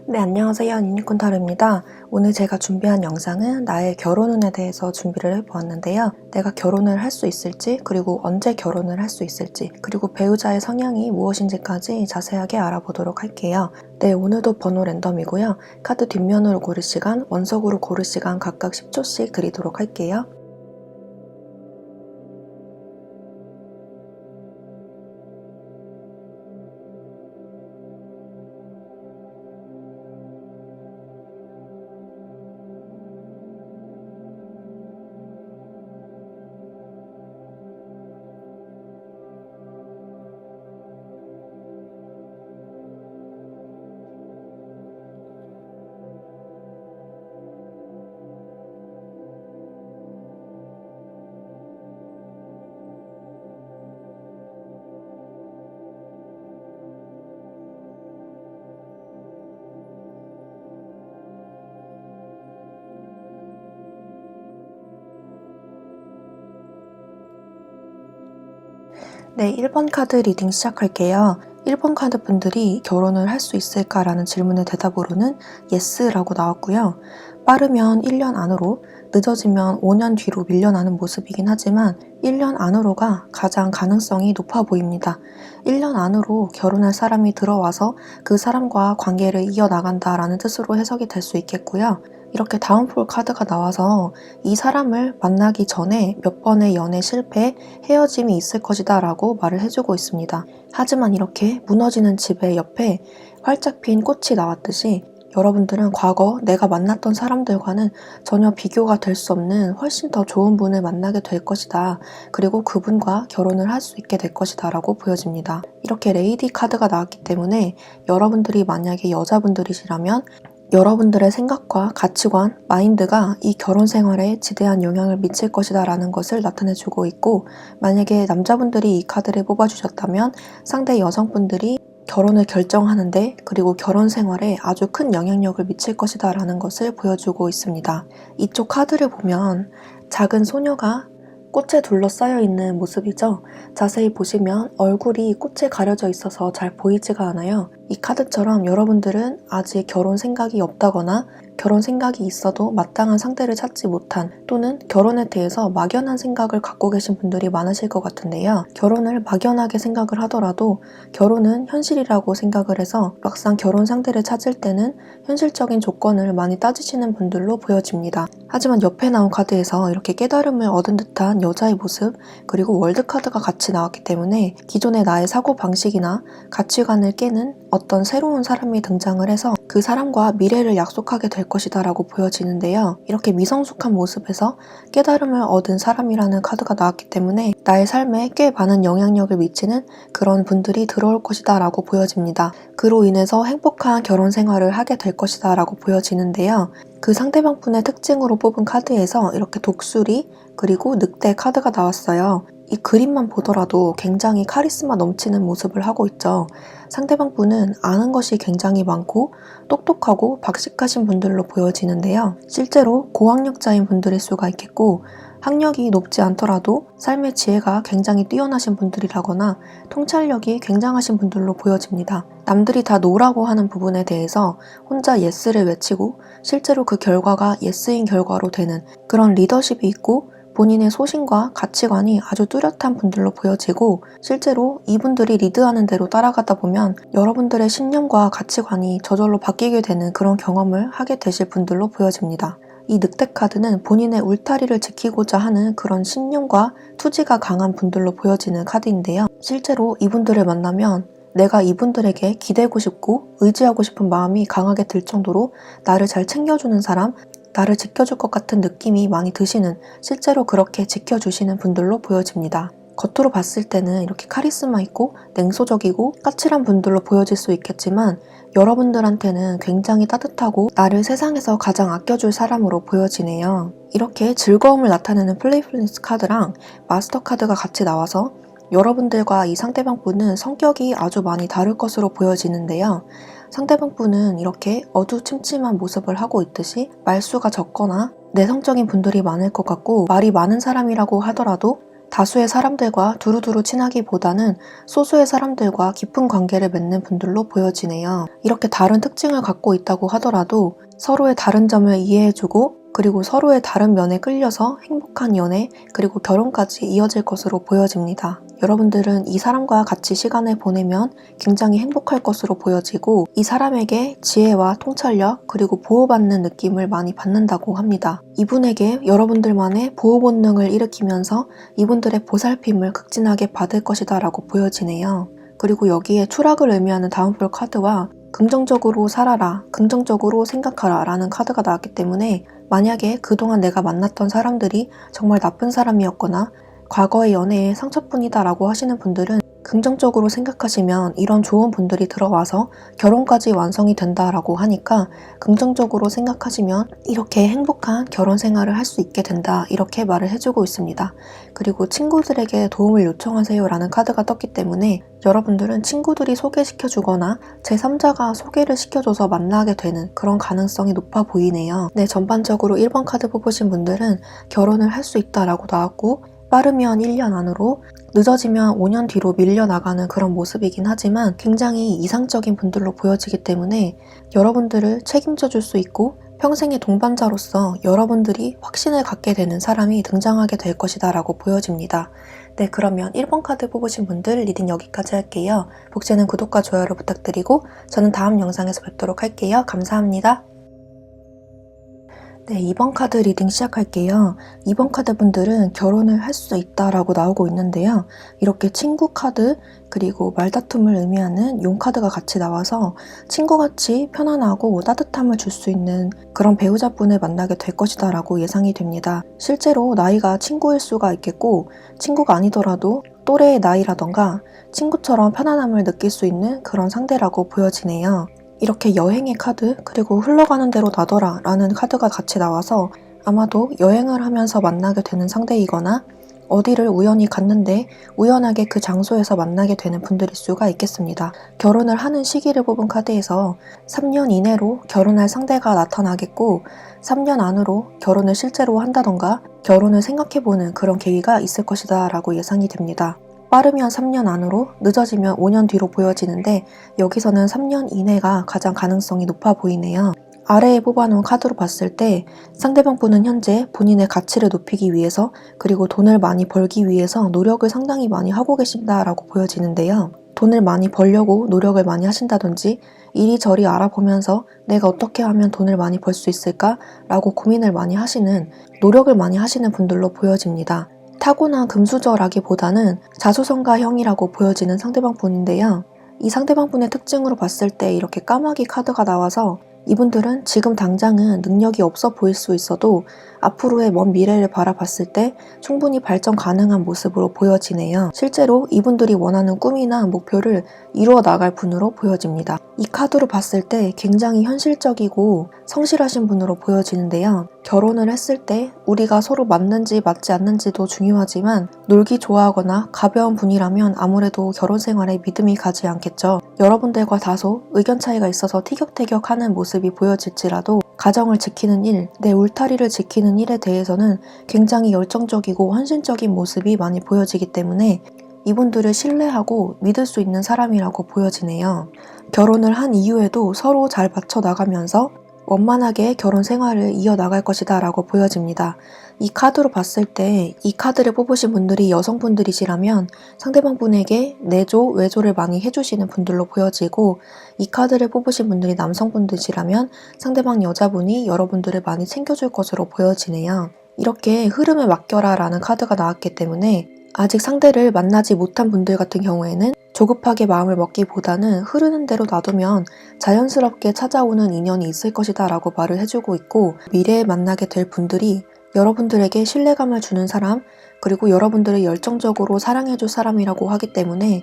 네, 안녕하세요. 유니콘타로입니다. 오늘 제가 준비한 영상은 나의 결혼운에 대해서 준비를 해보았는데요. 내가 결혼을 할 수 있을지, 그리고 언제 결혼을 할 수 있을지, 그리고 배우자의 성향이 무엇인지까지 자세하게 알아보도록 할게요. 네, 오늘도 번호 랜덤이고요. 카드 뒷면으로 고를 시간, 원석으로 고를 시간 각각 10초씩 드리도록 할게요. 네, 1번 카드 리딩 시작할게요. 1번 카드 분들이 결혼을 할 수 있을까라는 질문의 대답으로는 Yes라고 나왔고요. 빠르면 1년 안으로, 늦어지면 5년 뒤로 밀려나는 모습이긴 하지만 1년 안으로가 가장 가능성이 높아 보입니다. 1년 안으로 결혼할 사람이 들어와서 그 사람과 관계를 이어나간다라는 뜻으로 해석이 될 수 있겠고요. 이렇게 다운폴 카드가 나와서 이 사람을 만나기 전에 몇 번의 연애 실패, 헤어짐이 있을 것이다 라고 말을 해주고 있습니다. 하지만 이렇게 무너지는 집의 옆에 활짝 핀 꽃이 나왔듯이 여러분들은 과거 내가 만났던 사람들과는 전혀 비교가 될 수 없는 훨씬 더 좋은 분을 만나게 될 것이다. 그리고 그분과 결혼을 할 수 있게 될 것이다 라고 보여집니다. 이렇게 레이디 카드가 나왔기 때문에 여러분들이 만약에 여자분들이시라면 여러분들의 생각과 가치관, 마인드가 이 결혼 생활에 지대한 영향을 미칠 것이다 라는 것을 나타내주고 있고, 만약에 남자분들이 이 카드를 뽑아주셨다면 상대 여성분들이 결혼을 결정하는데 그리고 결혼 생활에 아주 큰 영향력을 미칠 것이다 라는 것을 보여주고 있습니다. 이쪽 카드를 보면 작은 소녀가 꽃에 둘러싸여 있는 모습이죠. 자세히 보시면 얼굴이 꽃에 가려져 있어서 잘 보이지가 않아요. 이 카드처럼 여러분들은 아직 결혼 생각이 없다거나 결혼 생각이 있어도 마땅한 상대를 찾지 못한, 또는 결혼에 대해서 막연한 생각을 갖고 계신 분들이 많으실 것 같은데요. 결혼을 막연하게 생각을 하더라도 결혼은 현실이라고 생각을 해서 막상 결혼 상대를 찾을 때는 현실적인 조건을 많이 따지시는 분들로 보여집니다. 하지만 옆에 나온 카드에서 이렇게 깨달음을 얻은 듯한 여자의 모습, 그리고 월드카드가 같이 나왔기 때문에 기존의 나의 사고방식이나 가치관을 깨는 어떤 새로운 사람이 등장을 해서 그 사람과 미래를 약속하게 될 것이다 라고 보여지는데요. 이렇게 미성숙한 모습에서 깨달음을 얻은 사람이라는 카드가 나왔기 때문에 나의 삶에 꽤 많은 영향력을 미치는 그런 분들이 들어올 것이다 라고 보여집니다. 그로 인해서 행복한 결혼 생활을 하게 될 것이다 라고 보여지는데요. 그 상대방 분의 특징으로 뽑은 카드에서 이렇게 독수리 그리고 늑대 카드가 나왔어요. 이 그림만 보더라도 굉장히 카리스마 넘치는 모습을 하고 있죠. 상대방 분은 아는 것이 굉장히 많고 똑똑하고 박식하신 분들로 보여지는데요. 실제로 고학력자인 분들일 수가 있겠고, 학력이 높지 않더라도 삶의 지혜가 굉장히 뛰어나신 분들이라거나 통찰력이 굉장하신 분들로 보여집니다. 남들이 다 노라고 하는 부분에 대해서 혼자 예스를 외치고 실제로 그 결과가 예스인 결과로 되는 그런 리더십이 있고, 본인의 소신과 가치관이 아주 뚜렷한 분들로 보여지고, 실제로 이분들이 리드하는 대로 따라가다 보면 여러분들의 신념과 가치관이 저절로 바뀌게 되는 그런 경험을 하게 되실 분들로 보여집니다. 이 늑대 카드는 본인의 울타리를 지키고자 하는 그런 신념과 투지가 강한 분들로 보여지는 카드인데요. 실제로 이분들을 만나면 내가 이분들에게 기대고 싶고 의지하고 싶은 마음이 강하게 들 정도로 나를 잘 챙겨주는 사람, 나를 지켜줄 것 같은 느낌이 많이 드시는, 실제로 그렇게 지켜주시는 분들로 보여집니다. 겉으로 봤을 때는 이렇게 카리스마 있고 냉소적이고 까칠한 분들로 보여질 수 있겠지만 여러분들한테는 굉장히 따뜻하고 나를 세상에서 가장 아껴줄 사람으로 보여지네요. 이렇게 즐거움을 나타내는 플레이풀니스 카드랑 마스터 카드가 같이 나와서 여러분들과 이 상대방 분은 성격이 아주 많이 다를 것으로 보여지는데요. 상대방 분은 이렇게 어두침침한 모습을 하고 있듯이 말수가 적거나 내성적인 분들이 많을 것 같고, 말이 많은 사람이라고 하더라도 다수의 사람들과 두루두루 친하기보다는 소수의 사람들과 깊은 관계를 맺는 분들로 보여지네요. 이렇게 다른 특징을 갖고 있다고 하더라도 서로의 다른 점을 이해해주고 그리고 서로의 다른 면에 끌려서 행복한 연애 그리고 결혼까지 이어질 것으로 보여집니다. 여러분들은 이 사람과 같이 시간을 보내면 굉장히 행복할 것으로 보여지고 이 사람에게 지혜와 통찰력 그리고 보호받는 느낌을 많이 받는다고 합니다. 이분에게 여러분들만의 보호 본능을 일으키면서 이분들의 보살핌을 극진하게 받을 것이다 라고 보여지네요. 그리고 여기에 추락을 의미하는 다운폴 카드와 긍정적으로 살아라, 긍정적으로 생각하라 라는 카드가 나왔기 때문에 만약에 그동안 내가 만났던 사람들이 정말 나쁜 사람이었거나 과거의 연애에 상처뿐이다 라고 하시는 분들은 긍정적으로 생각하시면 이런 좋은 분들이 들어와서 결혼까지 완성이 된다라고 하니까 긍정적으로 생각하시면 이렇게 행복한 결혼 생활을 할 수 있게 된다 이렇게 말을 해주고 있습니다. 그리고 친구들에게 도움을 요청하세요 라는 카드가 떴기 때문에 여러분들은 친구들이 소개시켜주거나 제3자가 소개를 시켜줘서 만나게 되는 그런 가능성이 높아 보이네요. 네, 전반적으로 1번 카드 뽑으신 분들은 결혼을 할 수 있다라고 나왔고 빠르면 1년 안으로 늦어지면 5년 뒤로 밀려나가는 그런 모습이긴 하지만 굉장히 이상적인 분들로 보여지기 때문에 여러분들을 책임져 줄 수 있고 평생의 동반자로서 여러분들이 확신을 갖게 되는 사람이 등장하게 될 것이다 라고 보여집니다. 네, 그러면 1번 카드 뽑으신 분들 리딩 여기까지 할게요. 복제는 구독과 좋아요를 부탁드리고 저는 다음 영상에서 뵙도록 할게요. 감사합니다. 네, 2번 카드 리딩 시작할게요. 2번 카드 분들은 결혼을 할 수 있다라고 나오고 있는데요. 이렇게 친구 카드 그리고 말다툼을 의미하는 용 카드가 같이 나와서 친구같이 편안하고 따뜻함을 줄 수 있는 그런 배우자분을 만나게 될 것이다 라고 예상이 됩니다. 실제로 나이가 친구일 수가 있겠고 친구가 아니더라도 또래의 나이라던가 친구처럼 편안함을 느낄 수 있는 그런 상대라고 보여지네요. 이렇게 여행의 카드 그리고 흘러가는 대로 나더라 라는 카드가 같이 나와서 아마도 여행을 하면서 만나게 되는 상대이거나 어디를 우연히 갔는데 우연하게 그 장소에서 만나게 되는 분들일 수가 있겠습니다. 결혼을 하는 시기를 뽑은 카드에서 3년 이내로 결혼할 상대가 나타나겠고 3년 안으로 결혼을 실제로 한다던가 결혼을 생각해보는 그런 계기가 있을 것이다 라고 예상이 됩니다. 빠르면 3년 안으로, 늦어지면 5년 뒤로 보여지는데 여기서는 3년 이내가 가장 가능성이 높아 보이네요. 아래에 뽑아놓은 카드로 봤을 때 상대방 분은 현재 본인의 가치를 높이기 위해서 그리고 돈을 많이 벌기 위해서 노력을 상당히 많이 하고 계신다라고 보여지는데요. 돈을 많이 벌려고 노력을 많이 하신다든지 이리저리 알아보면서 내가 어떻게 하면 돈을 많이 벌 수 있을까? 라고 고민을 많이 하시는, 노력을 많이 하시는 분들로 보여집니다. 타고난 금수저라기보다는 자수성가형이라고 보여지는 상대방 분인데요. 이 상대방 분의 특징으로 봤을 때 이렇게 까마귀 카드가 나와서 이분들은 지금 당장은 능력이 없어 보일 수 있어도 앞으로의 먼 미래를 바라봤을 때 충분히 발전 가능한 모습으로 보여지네요. 실제로 이분들이 원하는 꿈이나 목표를 이루어 나갈 분으로 보여집니다. 이 카드로 봤을 때 굉장히 현실적이고 성실하신 분으로 보여지는데요. 결혼을 했을 때 우리가 서로 맞는지 맞지 않는지도 중요하지만 놀기 좋아하거나 가벼운 분이라면 아무래도 결혼 생활에 믿음이 가지 않겠죠. 여러분들과 다소 의견 차이가 있어서 티격태격하는 모습이 보여질지라도 가정을 지키는 일, 내 울타리를 지키는 일에 대해서는 굉장히 열정적이고 헌신적인 모습이 많이 보여지기 때문에 이분들을 신뢰하고 믿을 수 있는 사람이라고 보여지네요. 결혼을 한 이후에도 서로 잘 맞춰 나가면서 원만하게 결혼 생활을 이어나갈 것이다 라고 보여집니다. 이 카드로 봤을 때 이 카드를 뽑으신 분들이 여성분들이시라면 상대방 분에게 내조, 외조를 많이 해주시는 분들로 보여지고 이 카드를 뽑으신 분들이 남성분들이시라면 상대방 여자분이 여러분들을 많이 챙겨줄 것으로 보여지네요. 이렇게 흐름을 맡겨라 라는 카드가 나왔기 때문에 아직 상대를 만나지 못한 분들 같은 경우에는 조급하게 마음을 먹기보다는 흐르는 대로 놔두면 자연스럽게 찾아오는 인연이 있을 것이다 라고 말을 해주고 있고 미래에 만나게 될 분들이 여러분들에게 신뢰감을 주는 사람 그리고 여러분들을 열정적으로 사랑해줄 사람이라고 하기 때문에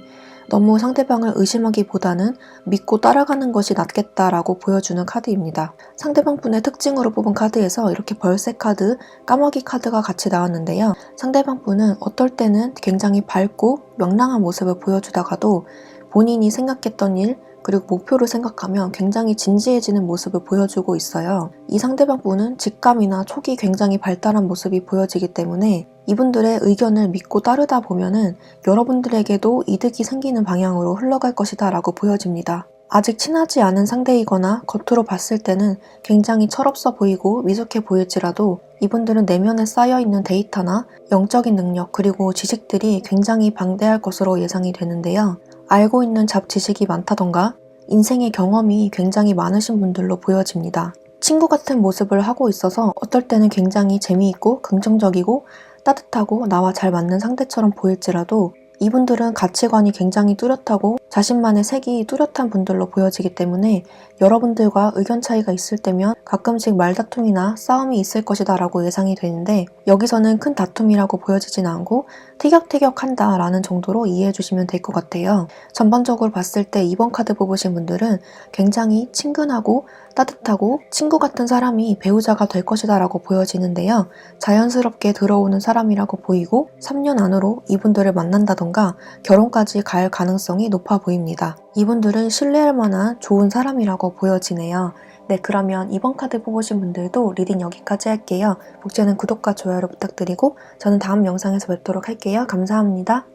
너무 상대방을 의심하기보다는 믿고 따라가는 것이 낫겠다라고 보여주는 카드입니다. 상대방 분의 특징으로 뽑은 카드에서 이렇게 벌새 카드, 까마귀 카드가 같이 나왔는데요. 상대방 분은 어떨 때는 굉장히 밝고 명랑한 모습을 보여주다가도 본인이 생각했던 일, 그리고 목표를 생각하면 굉장히 진지해지는 모습을 보여주고 있어요. 이 상대방 분은 직감이나 촉이 굉장히 발달한 모습이 보여지기 때문에 이분들의 의견을 믿고 따르다 보면은 여러분들에게도 이득이 생기는 방향으로 흘러갈 것이다 라고 보여집니다. 아직 친하지 않은 상대이거나 겉으로 봤을 때는 굉장히 철없어 보이고 미숙해 보일지라도 이분들은 내면에 쌓여있는 데이터나 영적인 능력 그리고 지식들이 굉장히 방대할 것으로 예상이 되는데요. 알고 있는 잡지식이 많다던가 인생의 경험이 굉장히 많으신 분들로 보여집니다. 친구 같은 모습을 하고 있어서 어떨 때는 굉장히 재미있고 긍정적이고 따뜻하고 나와 잘 맞는 상대처럼 보일지라도 이분들은 가치관이 굉장히 뚜렷하고 자신만의 색이 뚜렷한 분들로 보여지기 때문에 여러분들과 의견 차이가 있을 때면 가끔씩 말다툼이나 싸움이 있을 것이다 라고 예상이 되는데 여기서는 큰 다툼이라고 보여지진 않고 티격태격한다 라는 정도로 이해해 주시면 될 것 같아요. 전반적으로 봤을 때 2번 카드 뽑으신 분들은 굉장히 친근하고 따뜻하고 친구 같은 사람이 배우자가 될 것이다 라고 보여지는데요. 자연스럽게 들어오는 사람이라고 보이고 3년 안으로 이분들을 만난다던가 결혼까지 갈 가능성이 높아 보입니다. 이분들은 신뢰할 만한 좋은 사람이라고 보여지네요. 네, 그러면 2번 카드 뽑으신 분들도 리딩 여기까지 할게요. 복제는 구독과 좋아요를 부탁드리고 저는 다음 영상에서 뵙도록 할게요. 감사합니다.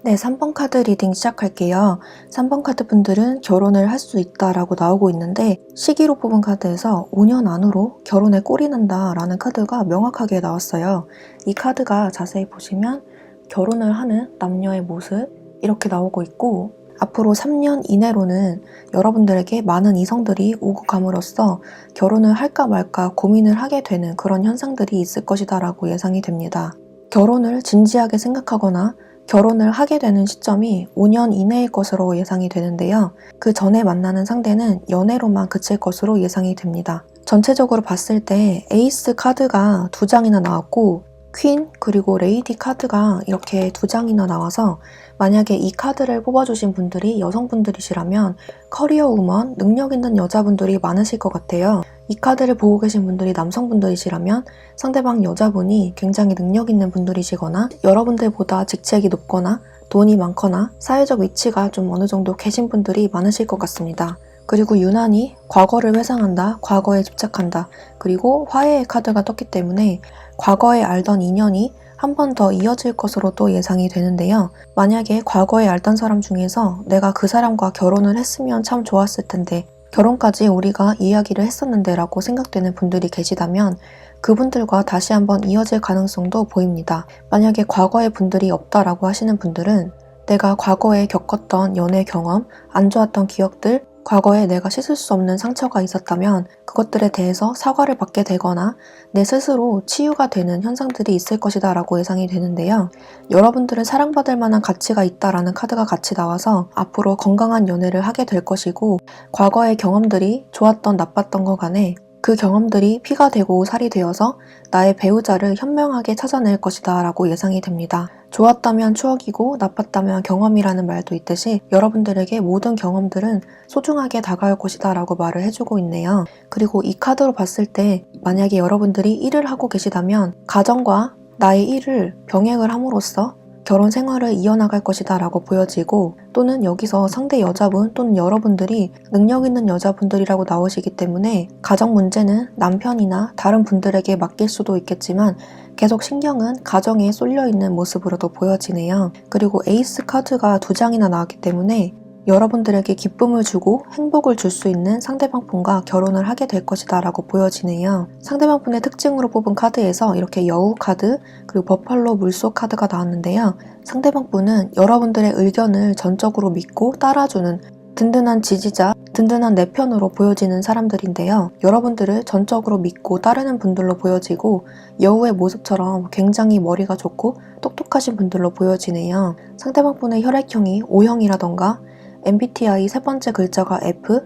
네, 3번 카드 리딩 시작할게요. 3번 카드 분들은 결혼을 할 수 있다라고 나오고 있는데 시기로 뽑은 카드에서 5년 안으로 결혼에 꼴이 난다 라는 카드가 명확하게 나왔어요. 이 카드가 자세히 보시면 결혼을 하는 남녀의 모습 이렇게 나오고 있고 앞으로 3년 이내로는 여러분들에게 많은 이성들이 오고 감으로써 결혼을 할까 말까 고민을 하게 되는 그런 현상들이 있을 것이다 라고 예상이 됩니다. 결혼을 진지하게 생각하거나 결혼을 하게 되는 시점이 5년 이내일 것으로 예상이 되는데요. 그 전에 만나는 상대는 연애로만 그칠 것으로 예상이 됩니다. 전체적으로 봤을 때 에이스 카드가 2장이나 나왔고 퀸 그리고 레이디 카드가 이렇게 2장이나 나와서 만약에 이 카드를 뽑아주신 분들이 여성분들이시라면 커리어 우먼, 능력 있는 여자분들이 많으실 것 같아요. 이 카드를 보고 계신 분들이 남성분들이시라면 상대방 여자분이 굉장히 능력 있는 분들이시거나 여러분들보다 직책이 높거나 돈이 많거나 사회적 위치가 좀 어느 정도 계신 분들이 많으실 것 같습니다. 그리고 유난히 과거를 회상한다, 과거에 집착한다, 그리고 화해의 카드가 떴기 때문에 과거에 알던 인연이 한 번 더 이어질 것으로 또 예상이 되는데요. 만약에 과거에 알던 사람 중에서 내가 그 사람과 결혼을 했으면 참 좋았을 텐데 결혼까지 우리가 이야기를 했었는데 라고 생각되는 분들이 계시다면 그분들과 다시 한번 이어질 가능성도 보입니다. 만약에 과거의 분들이 없다라고 하시는 분들은 내가 과거에 겪었던 연애 경험, 안 좋았던 기억들, 과거에 내가 씻을 수 없는 상처가 있었다면 그것들에 대해서 사과를 받게 되거나 내 스스로 치유가 되는 현상들이 있을 것이다 라고 예상이 되는데요. 여러분들은 사랑받을 만한 가치가 있다라는 카드가 같이 나와서 앞으로 건강한 연애를 하게 될 것이고 과거의 경험들이 좋았던 나빴던 것 간에 그 경험들이 피가 되고 살이 되어서 나의 배우자를 현명하게 찾아낼 것이다 라고 예상이 됩니다. 좋았다면 추억이고 나빴다면 경험이라는 말도 있듯이 여러분들에게 모든 경험들은 소중하게 다가올 것이다 라고 말을 해주고 있네요. 그리고 이 카드로 봤을 때 만약에 여러분들이 일을 하고 계시다면 가정과 나의 일을 병행을 함으로써 결혼 생활을 이어나갈 것이다 라고 보여지고 또는 여기서 상대 여자분 또는 여러분들이 능력 있는 여자분들이라고 나오시기 때문에 가정 문제는 남편이나 다른 분들에게 맡길 수도 있겠지만 계속 신경은 가정에 쏠려 있는 모습으로도 보여지네요. 그리고 에이스 카드가 2장이나 나왔기 때문에 여러분들에게 기쁨을 주고 행복을 줄 수 있는 상대방 분과 결혼을 하게 될 것이다 라고 보여지네요. 상대방 분의 특징으로 뽑은 카드에서 이렇게 여우 카드 그리고 버팔로 물소 카드가 나왔는데요. 상대방 분은 여러분들의 의견을 전적으로 믿고 따라주는 든든한 지지자, 든든한 내 편으로 보여지는 사람들인데요. 여러분들을 전적으로 믿고 따르는 분들로 보여지고 여우의 모습처럼 굉장히 머리가 좋고 똑똑하신 분들로 보여지네요. 상대방 분의 혈액형이 O형이라던가 MBTI 세 번째 글자가 F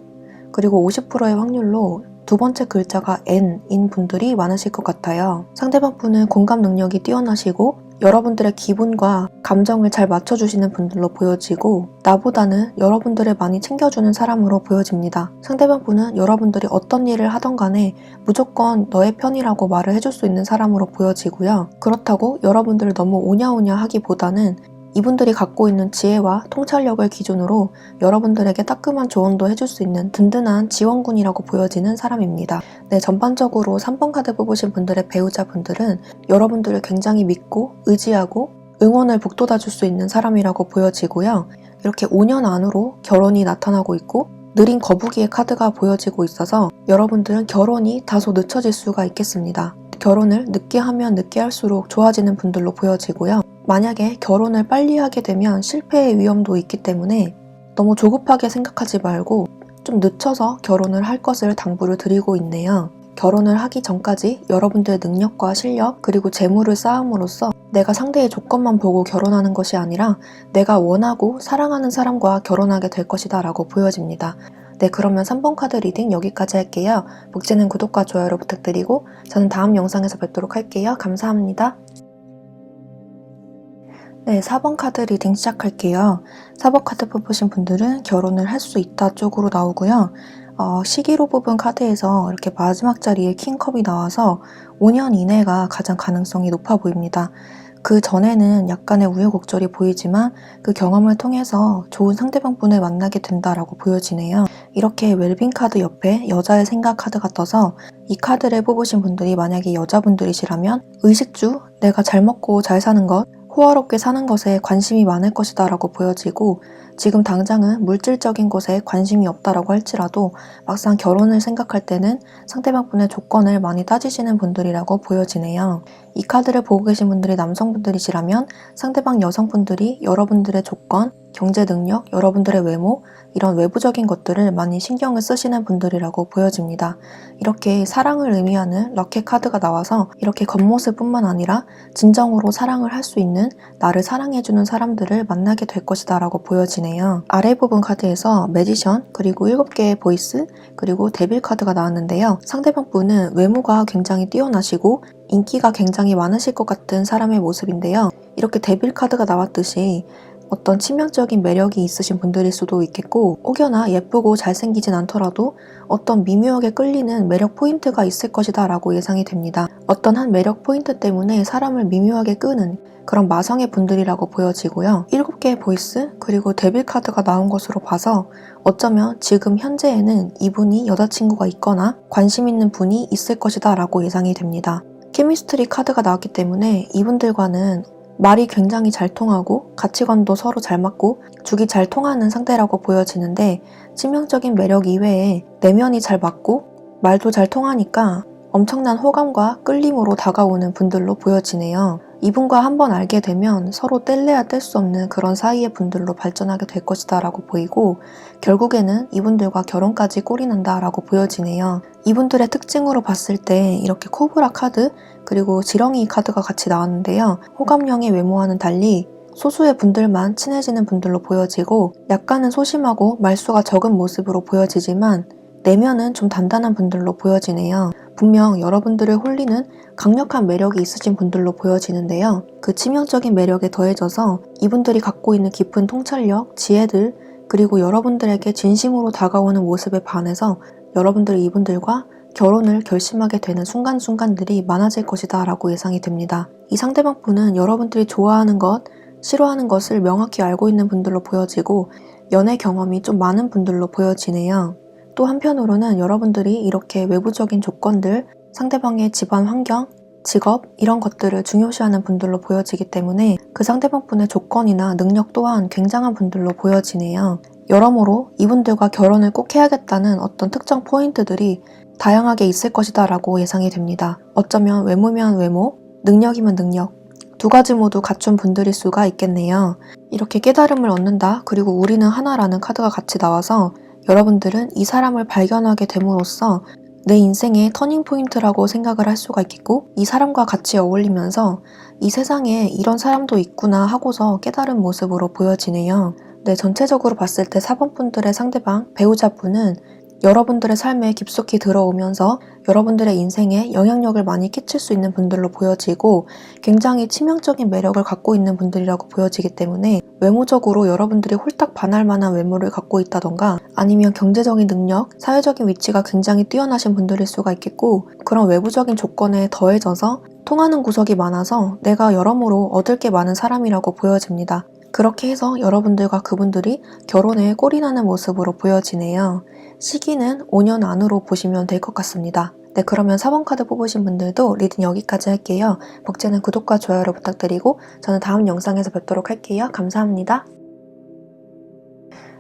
그리고 50%의 확률로 두 번째 글자가 N인 분들이 많으실 것 같아요. 상대방 분은 공감 능력이 뛰어나시고 여러분들의 기분과 감정을 잘 맞춰주시는 분들로 보여지고 나보다는 여러분들을 많이 챙겨주는 사람으로 보여집니다. 상대방 분은 여러분들이 어떤 일을 하던 간에 무조건 너의 편이라고 말을 해줄 수 있는 사람으로 보여지고요. 그렇다고 여러분들을 너무 오냐오냐 하기보다는 이분들이 갖고 있는 지혜와 통찰력을 기준으로 여러분들에게 따끔한 조언도 해줄 수 있는 든든한 지원군이라고 보여지는 사람입니다. 네, 전반적으로 3번 카드 뽑으신 분들의 배우자분들은 여러분들을 굉장히 믿고 의지하고 응원을 북돋아줄 수 있는 사람이라고 보여지고요. 이렇게 5년 안으로 결혼이 나타나고 있고 느린 거북이의 카드가 보여지고 있어서 여러분들은 결혼이 다소 늦춰질 수가 있겠습니다. 결혼을 늦게 하면 늦게 할수록 좋아지는 분들로 보여지고요. 만약에 결혼을 빨리 하게 되면 실패의 위험도 있기 때문에 너무 조급하게 생각하지 말고 좀 늦춰서 결혼을 할 것을 당부를 드리고 있네요. 결혼을 하기 전까지 여러분들의 능력과 실력 그리고 재물을 쌓음으로써 내가 상대의 조건만 보고 결혼하는 것이 아니라 내가 원하고 사랑하는 사람과 결혼하게 될 것이다 라고 보여집니다. 네, 그러면 3번 카드 리딩 여기까지 할게요. 복제는 구독과 좋아요를 부탁드리고 저는 다음 영상에서 뵙도록 할게요. 감사합니다. 네, 4번 카드 리딩 시작할게요. 4번 카드 뽑으신 분들은 결혼을 할 수 있다 쪽으로 나오고요. 시기로 뽑은 카드에서 이렇게 마지막 자리에 킹컵이 나와서 5년 이내가 가장 가능성이 높아 보입니다. 그 전에는 약간의 우여곡절이 보이지만 그 경험을 통해서 좋은 상대방분을 만나게 된다라고 보여지네요. 이렇게 웰빙 카드 옆에 여자의 생각 카드가 떠서 이 카드를 뽑으신 분들이 만약에 여자분들이시라면 의식주, 내가 잘 먹고 잘 사는 것, 호화롭게 사는 것에 관심이 많을 것이다 라고 보여지고 지금 당장은 물질적인 것에 관심이 없다라고 할지라도 막상 결혼을 생각할 때는 상대방분의 조건을 많이 따지시는 분들이라고 보여지네요. 이 카드를 보고 계신 분들이 남성분들이시라면 상대방 여성분들이 여러분들의 조건, 경제 능력, 여러분들의 외모 이런 외부적인 것들을 많이 신경을 쓰시는 분들이라고 보여집니다. 이렇게 사랑을 의미하는 럭키 카드가 나와서 이렇게 겉모습뿐만 아니라 진정으로 사랑을 할 수 있는 나를 사랑해주는 사람들을 만나게 될 것이다 라고 보여지네요. 아래 부분 카드에서 매지션 그리고 7개의 보이스 그리고 데빌 카드가 나왔는데요. 상대방 분은 외모가 굉장히 뛰어나시고 인기가 굉장히 많으실 것 같은 사람의 모습인데요. 이렇게 데빌 카드가 나왔듯이 어떤 치명적인 매력이 있으신 분들일 수도 있겠고 혹여나 예쁘고 잘생기진 않더라도 어떤 미묘하게 끌리는 매력 포인트가 있을 것이다 라고 예상이 됩니다. 어떤 한 매력 포인트 때문에 사람을 미묘하게 끄는 그런 마성의 분들이라고 보여지고요. 7개의 보이스 그리고 데빌 카드가 나온 것으로 봐서 어쩌면 지금 현재에는 이분이 여자친구가 있거나 관심 있는 분이 있을 것이다 라고 예상이 됩니다. 케미스트리 카드가 나왔기 때문에 이분들과는 말이 굉장히 잘 통하고 가치관도 서로 잘 맞고 죽이 잘 통하는 상대라고 보여지는데 치명적인 매력 이외에 내면이 잘 맞고 말도 잘 통하니까 엄청난 호감과 끌림으로 다가오는 분들로 보여지네요. 이분과 한번 알게 되면 서로 뗄래야 뗄 수 없는 그런 사이의 분들로 발전하게 될 것이다 라고 보이고 결국에는 이분들과 결혼까지 꼴이 난다 라고 보여지네요. 이분들의 특징으로 봤을 때 이렇게 코브라 카드 그리고 지렁이 카드가 같이 나왔는데요. 호감형의 외모와는 달리 소수의 분들만 친해지는 분들로 보여지고 약간은 소심하고 말수가 적은 모습으로 보여지지만 내면은 좀 단단한 분들로 보여지네요. 분명 여러분들을 홀리는 강력한 매력이 있으신 분들로 보여지는데요. 그 치명적인 매력에 더해져서 이분들이 갖고 있는 깊은 통찰력, 지혜들, 그리고 여러분들에게 진심으로 다가오는 모습에 반해서 여러분들이 이분들과 결혼을 결심하게 되는 순간순간들이 많아질 것이다 라고 예상이 됩니다. 이 상대방 분은 여러분들이 좋아하는 것, 싫어하는 것을 명확히 알고 있는 분들로 보여지고 연애 경험이 좀 많은 분들로 보여지네요. 또 한편으로는 여러분들이 이렇게 외부적인 조건들, 상대방의 집안 환경, 직업 이런 것들을 중요시하는 분들로 보여지기 때문에 그 상대방 분의 조건이나 능력 또한 굉장한 분들로 보여지네요. 여러모로 이분들과 결혼을 꼭 해야겠다는 어떤 특정 포인트들이 다양하게 있을 것이다 라고 예상이 됩니다. 어쩌면 외모면 외모, 능력이면 능력 두 가지 모두 갖춘 분들일 수가 있겠네요. 이렇게 깨달음을 얻는다 그리고 우리는 하나라는 카드가 같이 나와서 여러분들은 이 사람을 발견하게 됨으로써 내 인생의 터닝포인트라고 생각을 할 수가 있겠고 이 사람과 같이 어울리면서 이 세상에 이런 사람도 있구나 하고서 깨달은 모습으로 보여지네요. 네, 전체적으로 봤을 때 4번 분들의 상대방, 배우자분은 여러분들의 삶에 깊숙이 들어오면서 여러분들의 인생에 영향력을 많이 끼칠 수 있는 분들로 보여지고 굉장히 치명적인 매력을 갖고 있는 분들이라고 보여지기 때문에 외모적으로 여러분들이 홀딱 반할 만한 외모를 갖고 있다던가 아니면 경제적인 능력, 사회적인 위치가 굉장히 뛰어나신 분들일 수가 있겠고 그런 외부적인 조건에 더해져서 통하는 구석이 많아서 내가 여러모로 얻을 게 많은 사람이라고 보여집니다. 그렇게 해서 여러분들과 그분들이 결혼에 꼴이 나는 모습으로 보여지네요. 시기는 5년 안으로 보시면 될 것 같습니다. 네, 그러면 4번 카드 뽑으신 분들도 리딩 여기까지 할게요. 복제는 구독과 좋아요를 부탁드리고 저는 다음 영상에서 뵙도록 할게요. 감사합니다.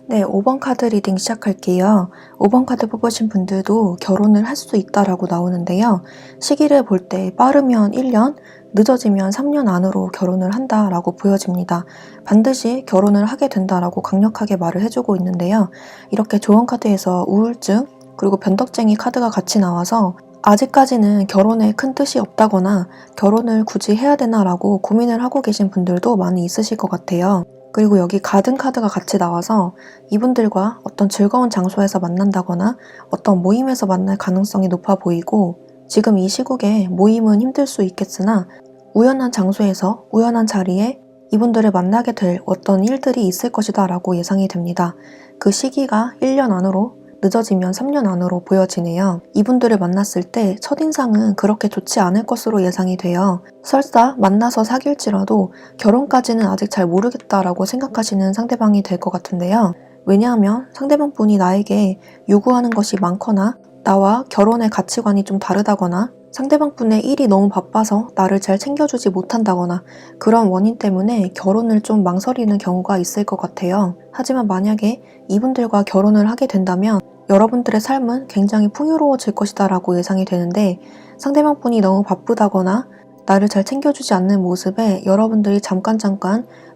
네, 5번 카드 리딩 시작할게요. 5번 카드 뽑으신 분들도 결혼을 할 수 있다라고 나오는데요. 시기를 볼 때 빠르면 1년, 늦어지면 3년 안으로 결혼을 한다라고 보여집니다. 반드시 결혼을 하게 된다라고 강력하게 말을 해주고 있는데요. 이렇게 조언 카드에서 우울증, 그리고 변덕쟁이 카드가 같이 나와서 아직까지는 결혼에 큰 뜻이 없다거나 결혼을 굳이 해야 되나라고 고민을 하고 계신 분들도 많이 있으실 것 같아요. 그리고 여기 가든 카드가 같이 나와서 이분들과 어떤 즐거운 장소에서 만난다거나 어떤 모임에서 만날 가능성이 높아 보이고 지금 이 시국에 모임은 힘들 수 있겠으나 우연한 장소에서 우연한 자리에 이분들을 만나게 될 어떤 일들이 있을 것이다 라고 예상이 됩니다. 그 시기가 1년 안으로 늦어지면 3년 안으로 보여지네요. 이분들을 만났을 때 첫인상은 그렇게 좋지 않을 것으로 예상이 돼요. 설사 만나서 사귈지라도 결혼까지는 아직 잘 모르겠다라고 생각하시는 상대방이 될 것 같은데요. 왜냐하면 상대방 분이 나에게 요구하는 것이 많거나 나와 결혼의 가치관이 좀 다르다거나 상대방 분의 일이 너무 바빠서 나를 잘 챙겨주지 못한다거나 그런 원인 때문에 결혼을 좀 망설이는 경우가 있을 것 같아요. 하지만 만약에 이분들과 결혼을 하게 된다면 여러분들의 삶은 굉장히 풍요로워질 것이다 라고 예상이 되는데 상대방 분이 너무 바쁘다거나 나를 잘 챙겨주지 않는 모습에 여러분들이 잠깐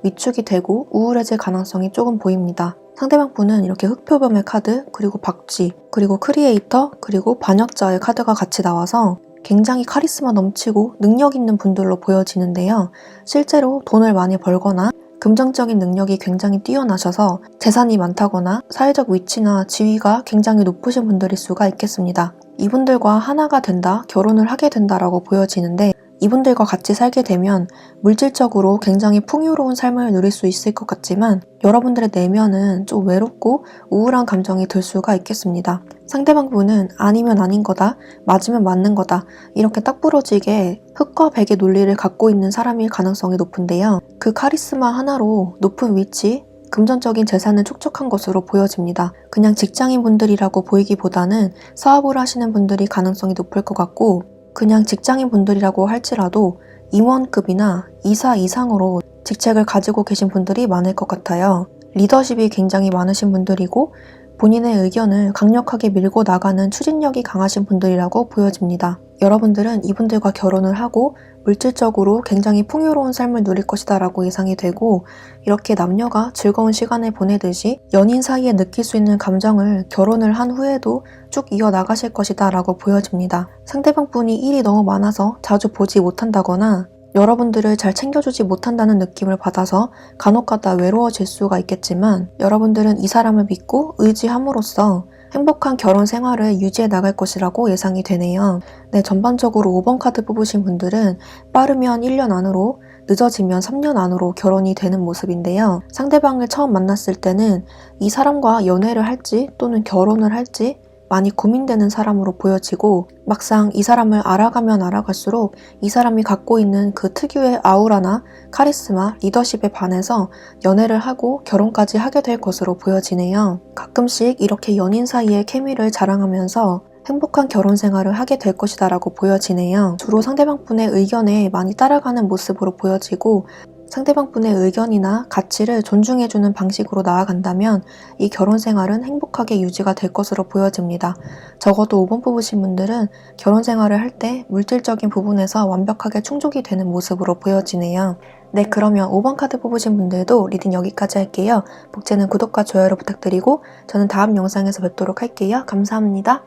위축이 되고 우울해질 가능성이 조금 보입니다. 상대방 분은 이렇게 흑표범의 카드, 그리고 박쥐, 그리고 크리에이터, 그리고 반역자의 카드가 같이 나와서 굉장히 카리스마 넘치고 능력 있는 분들로 보여지는데요. 실제로 돈을 많이 벌거나 금전적인 능력이 굉장히 뛰어나셔서 재산이 많다거나 사회적 위치나 지위가 굉장히 높으신 분들일 수가 있겠습니다. 이분들과 하나가 된다, 결혼을 하게 된다라고 보여지는데 이분들과 같이 살게 되면 물질적으로 굉장히 풍요로운 삶을 누릴 수 있을 것 같지만 여러분들의 내면은 좀 외롭고 우울한 감정이 들 수가 있겠습니다. 상대방 분은 아니면 아닌 거다, 맞으면 맞는 거다 이렇게 딱 부러지게 흑과 백의 논리를 갖고 있는 사람일 가능성이 높은데요. 그 카리스마 하나로 높은 위치, 금전적인 재산을 촉촉한 것으로 보여집니다. 그냥 직장인분들이라고 보이기보다는 사업을 하시는 분들이 가능성이 높을 것 같고 그냥 직장인 분들이라고 할지라도 임원급이나 이사 이상으로 직책을 가지고 계신 분들이 많을 것 같아요. 리더십이 굉장히 많으신 분들이고 본인의 의견을 강력하게 밀고 나가는 추진력이 강하신 분들이라고 보여집니다. 여러분들은 이분들과 결혼을 하고 물질적으로 굉장히 풍요로운 삶을 누릴 것이다 라고 예상이 되고 이렇게 남녀가 즐거운 시간을 보내듯이 연인 사이에 느낄 수 있는 감정을 결혼을 한 후에도 쭉 이어나가실 것이다 라고 보여집니다. 상대방 분이 일이 너무 많아서 자주 보지 못한다거나 여러분들을 잘 챙겨주지 못한다는 느낌을 받아서 간혹가다 외로워질 수가 있겠지만 여러분들은 이 사람을 믿고 의지함으로써 행복한 결혼 생활을 유지해 나갈 것이라고 예상이 되네요. 네, 전반적으로 5번 카드 뽑으신 분들은 빠르면 1년 안으로, 늦어지면 3년 안으로 결혼이 되는 모습인데요. 상대방을 처음 만났을 때는 이 사람과 연애를 할지 또는 결혼을 할지 많이 고민되는 사람으로 보여지고 막상 이 사람을 알아가면 알아갈수록 이 사람이 갖고 있는 그 특유의 아우라나 카리스마, 리더십에 반해서 연애를 하고 결혼까지 하게 될 것으로 보여지네요. 가끔씩 이렇게 연인 사이의 케미를 자랑하면서 행복한 결혼 생활을 하게 될 것이다 라고 보여지네요. 주로 상대방 분의 의견에 많이 따라가는 모습으로 보여지고 상대방 분의 의견이나 가치를 존중해주는 방식으로 나아간다면 이 결혼 생활은 행복하게 유지가 될 것으로 보여집니다. 적어도 5번 뽑으신 분들은 결혼 생활을 할 때 물질적인 부분에서 완벽하게 충족이 되는 모습으로 보여지네요. 네, 그러면 5번 카드 뽑으신 분들도 리딩 여기까지 할게요. 복제는 구독과 좋아요를 부탁드리고 저는 다음 영상에서 뵙도록 할게요. 감사합니다.